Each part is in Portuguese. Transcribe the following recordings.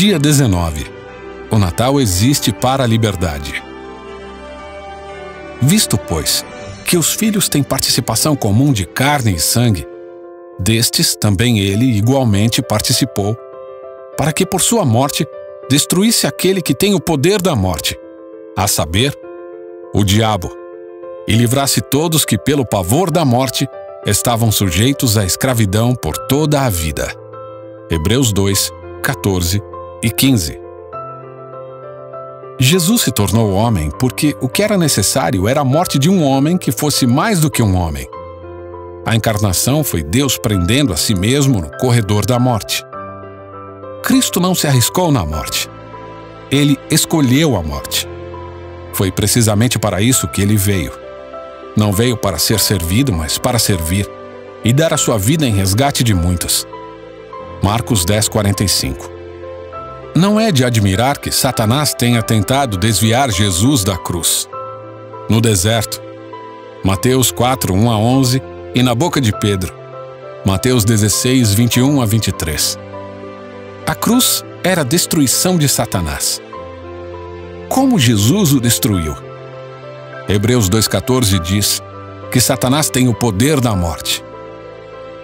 Dia 19. O Natal existe para a liberdade. Visto, pois, que os filhos têm participação comum de carne e sangue, destes também ele igualmente participou, para que por sua morte destruísse aquele que tem o poder da morte, a saber, o diabo, e livrasse todos que pelo pavor da morte estavam sujeitos à escravidão por toda a vida. Hebreus 2, 14 e 15. Jesus se tornou homem porque o que era necessário era a morte de um homem que fosse mais do que um homem. A encarnação foi Deus prendendo a si mesmo no corredor da morte. Cristo não se arriscou na morte. Ele escolheu a morte. Foi precisamente para isso que ele veio. Não veio para ser servido, mas para servir e dar a sua vida em resgate de muitos. Marcos 10, 45. Não é de admirar que Satanás tenha tentado desviar Jesus da cruz. No deserto, Mateus 4, 1 a 11, e na boca de Pedro, Mateus 16, 21 a 23. A cruz era a destruição de Satanás. Como Jesus o destruiu? Hebreus 2,14 diz que Satanás tem o poder da morte.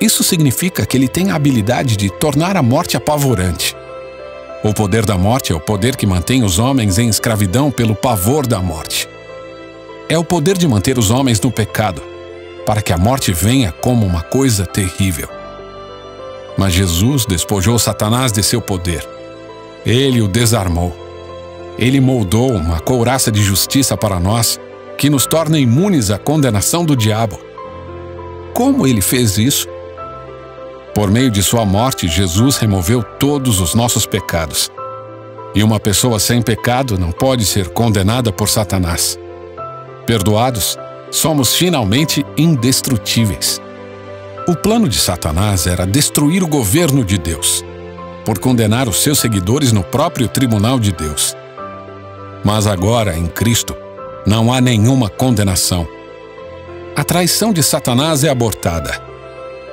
Isso significa que ele tem a habilidade de tornar a morte apavorante. O poder da morte é o poder que mantém os homens em escravidão pelo pavor da morte. É o poder de manter os homens no pecado, para que a morte venha como uma coisa terrível. Mas Jesus despojou Satanás de seu poder. Ele o desarmou. Ele moldou uma couraça de justiça para nós, que nos torna imunes à condenação do diabo. Como ele fez isso? Por meio de sua morte, Jesus removeu todos os nossos pecados. E uma pessoa sem pecado não pode ser condenada por Satanás. Perdoados, somos finalmente indestrutíveis. O plano de Satanás era destruir o governo de Deus, por condenar os seus seguidores no próprio tribunal de Deus. Mas agora, em Cristo, não há nenhuma condenação. A traição de Satanás é abortada.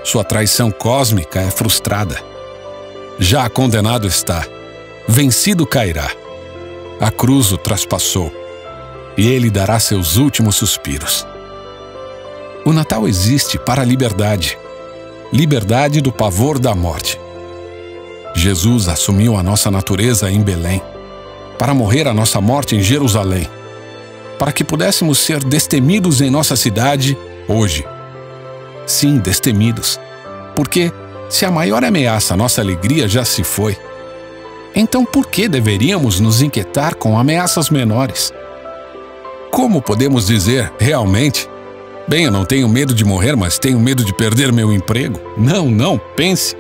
Sua traição cósmica é frustrada. Já condenado está, vencido cairá. A cruz o traspassou, e ele dará seus últimos suspiros. O Natal existe para a liberdade, liberdade do pavor da morte. Jesus assumiu a nossa natureza em Belém, para morrer a nossa morte em Jerusalém, para que pudéssemos ser destemidos em nossa cidade hoje. Sim, destemidos, porque se a maior ameaça à nossa alegria já se foi, então por que deveríamos nos inquietar com ameaças menores? Como podemos dizer, realmente, bem, eu não tenho medo de morrer, mas tenho medo de perder meu emprego? Não, pense.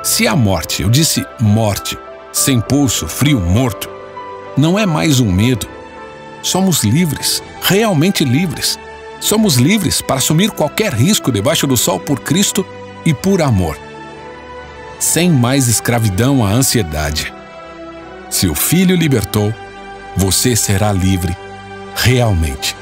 Se a morte, eu disse morte, sem pulso, frio, morto, não é mais um medo. Somos livres, realmente livres. Somos livres para assumir qualquer risco debaixo do sol por Cristo e por amor. Sem mais escravidão à ansiedade. Se o Filho libertou, você será livre realmente.